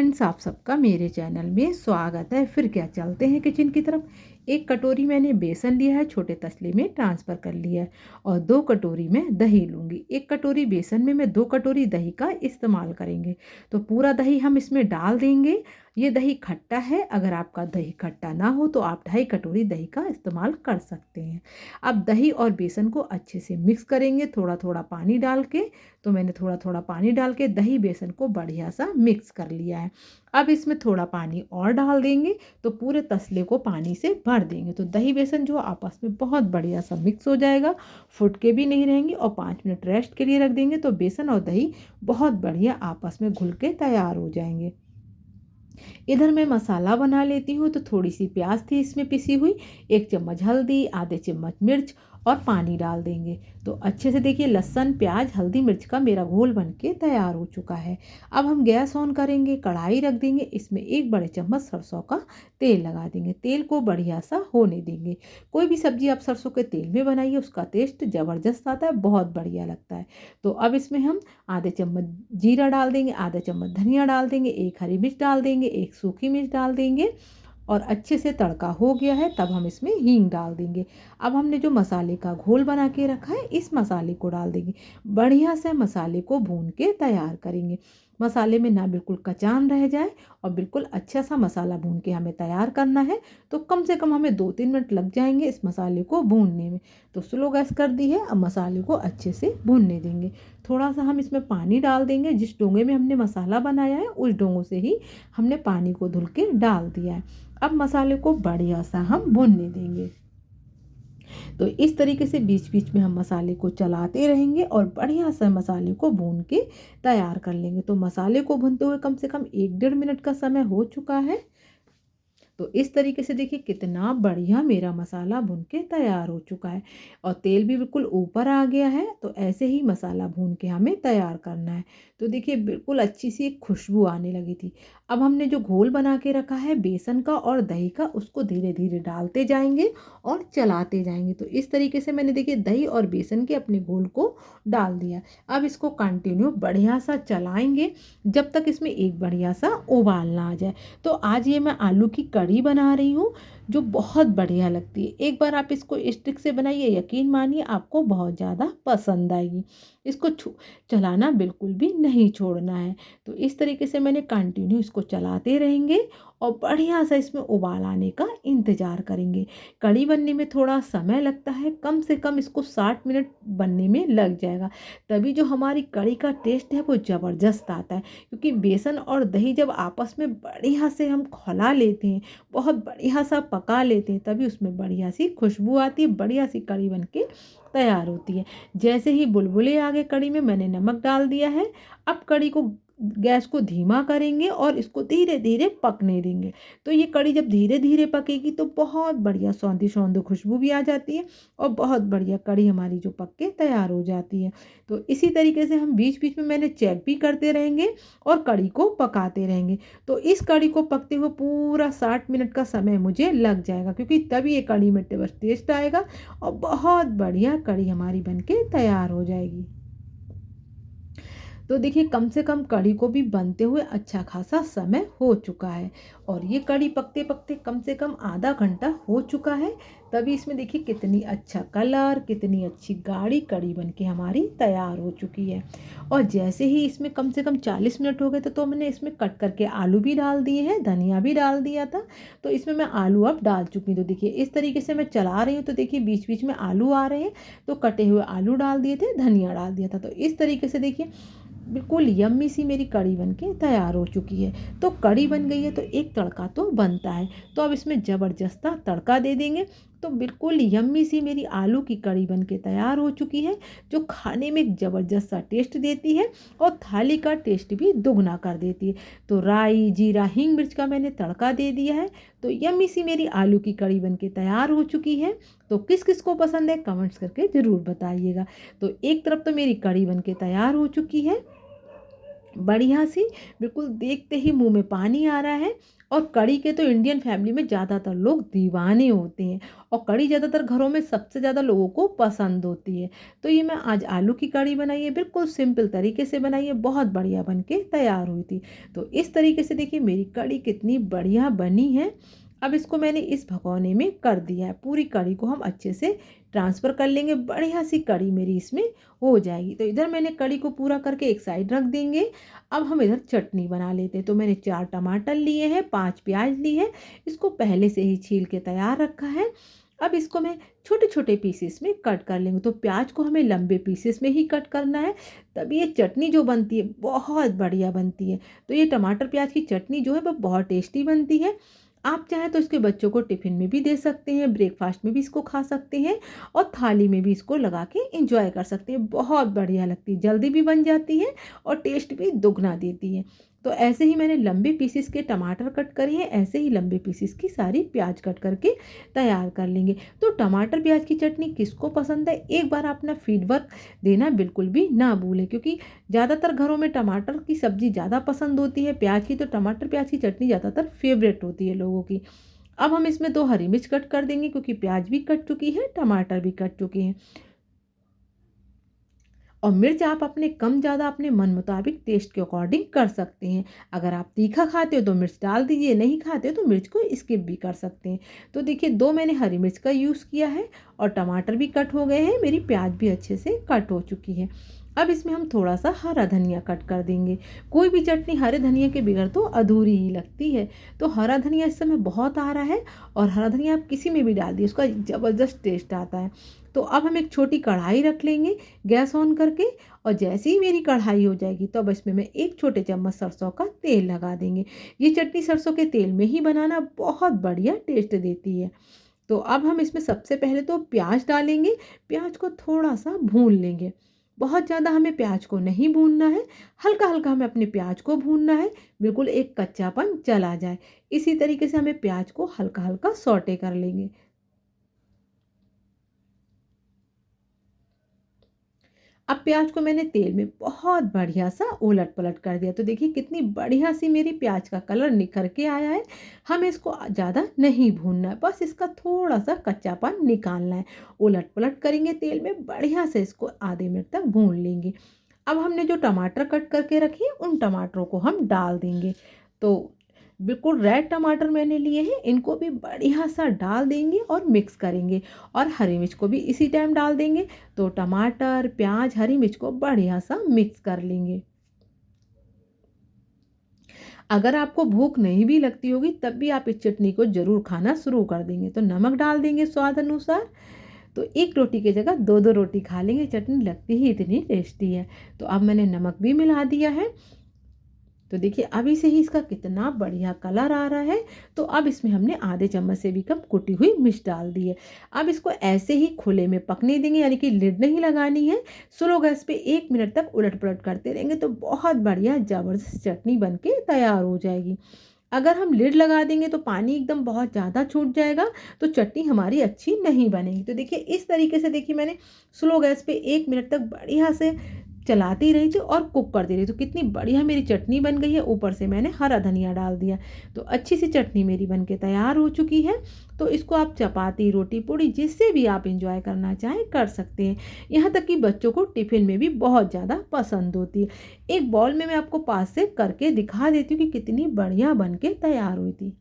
Friends, आप सबका मेरे चैनल में स्वागत है। फिर क्या, चलते हैं किचन की तरफ। एक कटोरी मैंने बेसन लिया है, छोटे तसले में ट्रांसफ़र कर लिया है और 2 कटोरी मैं दही लूँगी। 1 कटोरी बेसन में मैं 2 कटोरी दही का इस्तेमाल करेंगे। तो पूरा दही हम इसमें डाल देंगे। ये दही खट्टा है, अगर आपका दही खट्टा ना हो तो आप 2.5 कटोरी दही का इस्तेमाल कर सकते हैं। अब दही और बेसन को अच्छे से मिक्स करेंगे, थोड़ा थोड़ा पानी डाल के। तो मैंने थोड़ा थोड़ा पानी डाल के दही बेसन को बढ़िया सा मिक्स कर लिया है। अब इसमें थोड़ा पानी और डाल देंगे, तो पूरे तसले को पानी से भर देंगे। तो दही बेसन जो आपस में बहुत बढ़िया सा मिक्स हो जाएगा, फुट के भी नहीं रहेंगे। और 5 मिनट रेस्ट के लिए रख देंगे, तो बेसन और दही बहुत बढ़िया आपस में घुल के तैयार हो जाएंगे। इधर मैं मसाला बना लेती हूँ। तो थोड़ी सी प्याज थी इसमें पिसी हुई, 1 चम्मच हल्दी, आधे चम्मच मिर्च और पानी डाल देंगे। तो अच्छे से देखिए, लहसुन, प्याज, हल्दी, मिर्च का मेरा घोल बन के तैयार हो चुका है। अब हम गैस ऑन करेंगे, कढ़ाई रख देंगे, इसमें 1 बड़े चम्मच सरसों का तेल लगा देंगे। तेल को बढ़िया सा होने देंगे। कोई भी सब्जी आप सरसों के तेल में बनाइए, उसका टेस्ट ज़बरदस्त आता है, बहुत बढ़िया लगता है। तो अब इसमें हम आधे चम्मच जीरा डाल देंगे, आधा चम्मच धनिया डाल देंगे, 1 हरी मिर्च डाल देंगे, 1 सूखी मिर्च डाल देंगे। और अच्छे से तड़का हो गया है, तब हम इसमें हींग डाल देंगे। अब हमने जो मसाले का घोल बना के रखा है, इस मसाले को डाल देंगे। बढ़िया से मसाले को भून के तैयार करेंगे। मसाले में ना बिल्कुल कचान रह जाए, और बिल्कुल अच्छा सा मसाला भून के हमें तैयार करना है। तो कम से कम हमें 2-3 मिनट लग जाएंगे इस मसाले को भूनने में। तो स्लो गैस कर दी है, अब मसाले को अच्छे से भूनने देंगे। थोड़ा सा हम इसमें पानी डाल देंगे। जिस डोंगे में हमने मसाला बनाया है, उस डोंगों से ही हमने पानी को धुल के डाल दिया है। अब मसाले को बढ़िया सा हम भूनने देंगे। तो इस तरीके से बीच बीच में हम मसाले को चलाते रहेंगे और बढ़िया से मसाले को भून के तैयार कर लेंगे। तो मसाले को भूनते हुए कम से कम 1-1.5 मिनट का समय हो चुका है। तो इस तरीके से देखिए, कितना बढ़िया मेरा मसाला भून के तैयार हो चुका है और तेल भी बिल्कुल ऊपर आ गया है। तो ऐसे ही मसाला भून के हमें तैयार करना है। तो देखिए, बिल्कुल अच्छी सी एक खुशबू आने लगी थी। अब हमने जो घोल बना के रखा है बेसन का और दही का, उसको धीरे धीरे डालते जाएंगे और चलाते जाएंगे। तो इस तरीके से मैंने देखिए दही और बेसन के अपने घोल को डाल दिया। अब इसको कंटिन्यू बढ़िया सा चलाएंगे, जब तक इसमें एक बढ़िया सा उबाल ना आ जाए। तो आज ये मैं आलू की कढ़ी बना रही हूँ, जो बहुत बढ़िया लगती है। एक बार आप इसको स्टिक से बनाइए, यकीन मानिए आपको बहुत ज़्यादा पसंद आएगी। इसको चलाना बिल्कुल भी नहीं छोड़ना है। तो इस तरीके से मैंने कंटिन्यू इसको चलाते रहेंगे और बढ़िया सा इसमें उबाल आने का इंतज़ार करेंगे। कढ़ी बनने में थोड़ा समय लगता है, कम से कम इसको 60 मिनट बनने में लग जाएगा। तभी जो हमारी कढ़ी का टेस्ट है वो ज़बरदस्त आता है, क्योंकि बेसन और दही जब आपस में बढ़िया से हम खौला लेते हैं, बहुत बढ़िया सा पका लेते हैं, तभी उसमें बढ़िया सी खुशबू आती है, बढ़िया सी कढ़ी बन के तैयार होती है। जैसे ही बुलबुले आ गए कढ़ी में, मैंने नमक डाल दिया है। अब कढ़ी को, गैस को धीमा करेंगे और इसको धीरे धीरे पकने देंगे। तो ये कढ़ी जब धीरे धीरे पकेगी तो बहुत बढ़िया सौंधी सौंधी खुशबू भी आ जाती है और बहुत बढ़िया कढ़ी हमारी जो पक के तैयार हो जाती है। तो इसी तरीके से हम बीच बीच में मैंने चेक भी करते रहेंगे और कढ़ी को पकाते रहेंगे। तो इस कढ़ी को पकते हुए पूरा 60 मिनट का समय मुझे लग जाएगा, क्योंकि तभी ये कढ़ी में बस टेस्ट आएगा और बहुत बढ़िया कढ़ी हमारी बनके तैयार हो जाएगी। तो देखिए, कम से कम कढ़ी को भी बनते हुए अच्छा खासा समय हो चुका है और ये कढ़ी पकते पकते कम से कम आधा घंटा हो चुका है। तभी इसमें देखिए कितनी अच्छा कलर, कितनी अच्छी गाढ़ी कढ़ी बनके हमारी तैयार हो चुकी है। और जैसे ही इसमें कम से कम 40 मिनट हो गए थे, तो मैंने इसमें कट करके आलू भी डाल दिए हैं, धनिया भी डाल दिया था। तो इसमें मैं आलू अब डाल चुकी हूँ। तो देखिए इस तरीके से मैं चला रही हूँ, तो देखिए बीच बीच में आलू आ रहे हैं। तो कटे हुए आलू डाल दिए थे, धनिया डाल दिया था। तो इस तरीके से देखिए बिल्कुल यम्मी सी मेरी कढ़ी बनके तैयार हो चुकी है। तो कढ़ी बन गई है, तो एक तड़का तो बनता है। तो अब इसमें ज़बरदस्त तड़का दे देंगे। तो बिल्कुल यम्मी सी मेरी आलू की कढ़ी बनके तैयार हो चुकी है, जो खाने में एक ज़बरदस्त सा टेस्ट देती है और थाली का टेस्ट भी दुगना कर देती है। तो राई, जीरा, हींग, मिर्च का मैंने तड़का दे दिया है। तो यम्मी सी मेरी आलू की कढ़ी बनके तैयार हो चुकी है। तो किस किस को पसंद है कमेंट्स करके ज़रूर बताइएगा। तो एक तरफ तो मेरी कढ़ी बनके तैयार हो चुकी है, बढ़िया सी, बिल्कुल देखते ही मुँह में पानी आ रहा है। और कढ़ी के तो इंडियन फैमिली में ज़्यादातर लोग दीवाने होते हैं और कढ़ी ज़्यादातर घरों में सबसे ज़्यादा लोगों को पसंद होती है। तो ये मैं आज आलू की कढ़ी बनाई है, बिल्कुल सिंपल तरीके से बनाई है, बहुत बढ़िया बन के तैयार हुई थी। तो इस तरीके से देखिए मेरी कढ़ी कितनी बढ़िया बनी है। अब इसको मैंने इस भगोने में कर दिया है, पूरी कढ़ी को हम अच्छे से ट्रांसफ़र कर लेंगे, बढ़िया सी कढ़ी मेरी इसमें हो जाएगी। तो इधर मैंने कढ़ी को पूरा करके एक साइड रख देंगे। अब हम इधर चटनी बना लेते हैं। तो मैंने 4 टमाटर लिए हैं, 5 प्याज ली है, इसको पहले से ही छील के तैयार रखा है। अब इसको मैं छोटे-छोटे पीसेस में कट कर लेंगे। तो प्याज को हमें लंबे पीसेस में ही कट करना है, तभी ये चटनी जो बनती है बहुत बढ़िया बनती है। तो ये टमाटर प्याज की चटनी जो है वो बहुत टेस्टी बनती है। आप चाहें तो इसके बच्चों को टिफ़िन में भी दे सकते हैं, ब्रेकफ़ास्ट में भी इसको खा सकते हैं और थाली में भी इसको लगा के एंजॉय कर सकते हैं। बहुत बढ़िया लगती है, जल्दी भी बन जाती है और टेस्ट भी दुगना देती है। तो ऐसे ही मैंने लंबे पीसेस के टमाटर कट करे हैं, ऐसे ही लंबे पीसेस की सारी प्याज कट करके तैयार कर लेंगे। तो टमाटर प्याज की चटनी किसको पसंद है, एक बार अपना फीडबैक देना बिल्कुल भी ना भूलें, क्योंकि ज़्यादातर घरों में टमाटर की सब्ज़ी ज़्यादा पसंद होती है प्याज की, तो टमाटर प्याज की चटनी ज़्यादातर फेवरेट होती है लोगों की। अब हम इसमें 2 हरी मिर्च कट कर देंगे, क्योंकि प्याज भी कट चुकी है, टमाटर भी कट चुके हैं। और मिर्च आप अपने कम ज़्यादा अपने मन मुताबिक टेस्ट के अकॉर्डिंग कर सकते हैं। अगर आप तीखा खाते हो तो मिर्च डाल दीजिए, नहीं खाते हो तो मिर्च को स्किप भी कर सकते हैं। तो देखिए 2 मैंने हरी मिर्च का यूज़ किया है और टमाटर भी कट हो गए हैं, मेरी प्याज भी अच्छे से कट हो चुकी है। अब इसमें हम थोड़ा सा हरा धनिया कट कर देंगे। कोई भी चटनी हरे धनिया के बगैर तो अधूरी ही लगती है। तो हरा धनिया इस समय बहुत आ रहा है और हरा धनिया आप किसी में भी डाल दिए, उसका ज़बरदस्त टेस्ट आता है। तो अब हम एक छोटी कढ़ाई रख लेंगे गैस ऑन करके, और जैसे ही मेरी कढ़ाई हो जाएगी तो अब इसमें मैं 1 छोटे चम्मच सरसों का तेल लगा देंगे। ये चटनी सरसों के तेल में ही बनाना बहुत बढ़िया टेस्ट देती है। तो अब हम इसमें सबसे पहले तो प्याज डालेंगे, प्याज को थोड़ा-सा भून लेंगे। बहुत ज़्यादा हमें प्याज को नहीं भूनना है, हल्का-हल्का हमें अपने प्याज को भूनना है, बिल्कुल एक कच्चापन चला जाए। इसी तरीके से हमें प्याज को हल्का-हल्का सौटे कर लेंगे। अब प्याज को मैंने तेल में बहुत बढ़िया सा उलट पलट कर दिया। तो देखिए कितनी बढ़िया सी मेरी प्याज का कलर निखर के आया है। हमें इसको ज़्यादा नहीं भूनना है, बस इसका थोड़ा सा कच्चापन निकालना है। उलट पलट करेंगे तेल में, बढ़िया से इसको आधे मिनट तक भून लेंगे। अब हमने जो टमाटर कट करके रखे हैं उन टमाटरों को हम डाल देंगे। तो बिल्कुल रेड टमाटर मैंने लिए हैं, इनको भी बढ़िया सा डाल देंगे और मिक्स करेंगे, और हरी मिर्च को भी इसी टाइम डाल देंगे। तो टमाटर, प्याज, हरी मिर्च को बढ़िया सा मिक्स कर लेंगे। अगर आपको भूख नहीं भी लगती होगी तब भी आप इस चटनी को ज़रूर खाना शुरू कर देंगे। तो नमक डाल देंगे स्वाद अनुसार। तो 1 रोटी की जगह 2-2 रोटी खा लेंगे, चटनी लगती ही इतनी टेस्टी है। तो अब मैंने नमक भी मिला दिया है। तो देखिए अभी से ही इसका कितना बढ़िया कलर आ रहा है। तो अब इसमें हमने आधे चम्मच से भी कम कुटी हुई मिर्च डाल दी है। अब इसको ऐसे ही खुले में पकने देंगे, यानी कि लिड नहीं लगानी है। स्लो गैस पे 1 मिनट तक उलट पलट करते रहेंगे तो बहुत बढ़िया ज़बरदस्त चटनी बन के तैयार हो जाएगी। अगर हम लिड लगा देंगे तो पानी एकदम बहुत ज़्यादा छूट जाएगा, तो चटनी हमारी अच्छी नहीं बनेगी। तो देखिए इस तरीके से देखिए मैंने स्लो गैस पे 1 मिनट तक बढ़िया से चलाती रही थी और कुक करती रही, तो कितनी बढ़िया मेरी चटनी बन गई है। ऊपर से मैंने हरा धनिया डाल दिया, तो अच्छी सी चटनी मेरी बन के तैयार हो चुकी है। तो इसको आप चपाती, रोटी, पूड़ी जिससे भी आप इंजॉय करना चाहें कर सकते हैं। यहाँ तक कि बच्चों को टिफ़िन में भी बहुत ज़्यादा पसंद होती है। एक बॉल में मैं आपको पास से करके दिखा देती हूँ कि कितनी बढ़िया बन के तैयार हुई थी।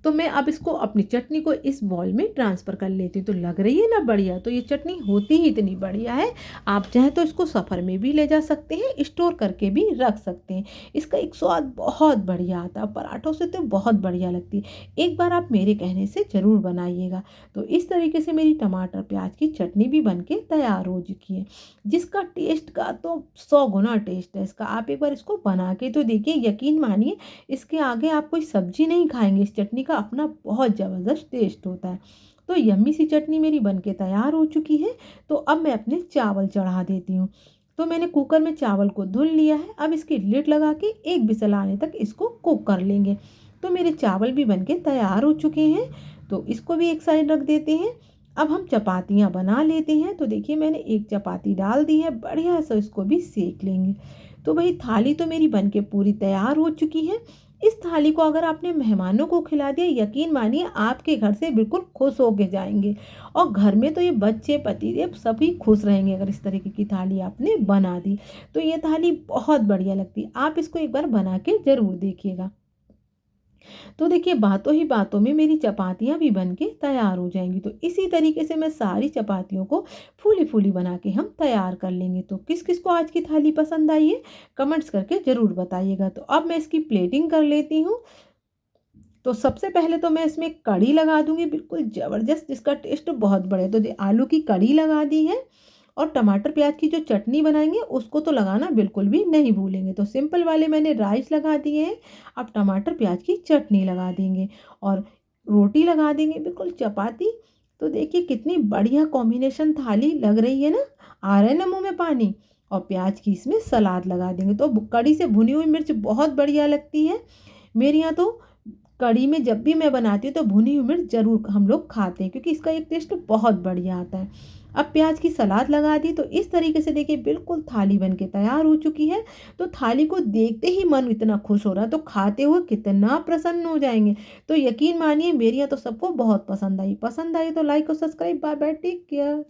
तो मैं अब इसको अपनी चटनी को इस बॉल में ट्रांसफ़र कर लेती हूँ। तो लग रही है ना बढ़िया, तो ये चटनी होती ही इतनी बढ़िया है। आप चाहें तो इसको सफ़र में भी ले जा सकते हैं, स्टोर करके भी रख सकते हैं। इसका एक स्वाद बहुत बढ़िया आता है, पराठों से तो बहुत बढ़िया लगती है। एक बार आप मेरे कहने से ज़रूर बनाइएगा। तो इस तरीके से मेरी टमाटर प्याज की चटनी भी बन के तैयार हो चुकी है, जिसका टेस्ट का तो 100 गुना टेस्ट है इसका। आप एक बार इसको बना के तो देखिए, यकीन मानिए इसके आगे आप कोई सब्जी नहीं खाएंगे। इस चटनी का अपना बहुत ज़बरदस्त टेस्ट होता है। तो यम्मी सी चटनी मेरी बनके तैयार हो चुकी है। तो अब मैं अपने चावल चढ़ा देती हूँ। तो मैंने कुकर में चावल को धुल लिया है। अब इसकी लिड लगा के 1 विसल आने तक इसको कुक कर लेंगे। तो मेरे चावल भी बनके तैयार हो चुके हैं। तो इसको भी एक साइड रख देते हैं। अब हम चपातियाँ बना लेते हैं। तो देखिए मैंने एक चपाती डाल दी है, बढ़िया से इसको भी सेक लेंगे। तो भाई थाली तो मेरी बनके पूरी तैयार हो चुकी है। इस थाली को अगर आपने मेहमानों को खिला दिया, यकीन मानिए आपके घर से बिल्कुल खुश होके जाएंगे। और घर में तो ये बच्चे पतिदेव सभी खुश रहेंगे अगर इस तरीके की थाली आपने बना दी। तो ये थाली बहुत बढ़िया लगती है, आप इसको एक बार बना के ज़रूर देखिएगा। तो देखिए बातों ही बातों में मेरी चपातियाँ भी बन के तैयार हो जाएंगी। तो इसी तरीके से मैं सारी चपातियों को फूली फूली बना के हम तैयार कर लेंगे। तो किस किस को आज की थाली पसंद आई है, कमेंट्स करके ज़रूर बताइएगा। तो अब मैं इसकी प्लेटिंग कर लेती हूँ। तो सबसे पहले तो मैं इसमें कढ़ी लगा दूंगी, बिल्कुल ज़बरदस्त, जिसका टेस्ट बहुत बढ़े। तो आलू की कढ़ी लगा दी है। और टमाटर प्याज की जो चटनी बनाएंगे उसको तो लगाना बिल्कुल भी नहीं भूलेंगे। तो सिंपल वाले मैंने राइस लगा दिए हैं, अब टमाटर प्याज की चटनी लगा देंगे और रोटी लगा देंगे, बिल्कुल चपाती। तो देखिए कितनी बढ़िया कॉम्बिनेशन थाली लग रही है ना, आ रहा है ना मुंह में पानी। और प्याज की इसमें सलाद लगा देंगे। तो कड़ी से भुनी हुई मिर्च बहुत बढ़िया लगती है। मेरे यहाँ तो कढ़ी में जब भी मैं बनाती हूँ तो भुनी हुई मिर्च ज़रूर हम लोग खाते हैं, क्योंकि इसका एक टेस्ट बहुत बढ़िया आता है। अब प्याज की सलाद लगा दी। तो इस तरीके से देखिए बिल्कुल थाली बन के तैयार हो चुकी है। तो थाली को देखते ही मन इतना खुश हो रहा है, तो खाते हुए कितना प्रसन्न हो जाएंगे। तो यकीन मानिए मेरी यहाँ तो सबको बहुत पसंद आई। पसंद आई तो लाइक और subscribe. Bye bye, take care.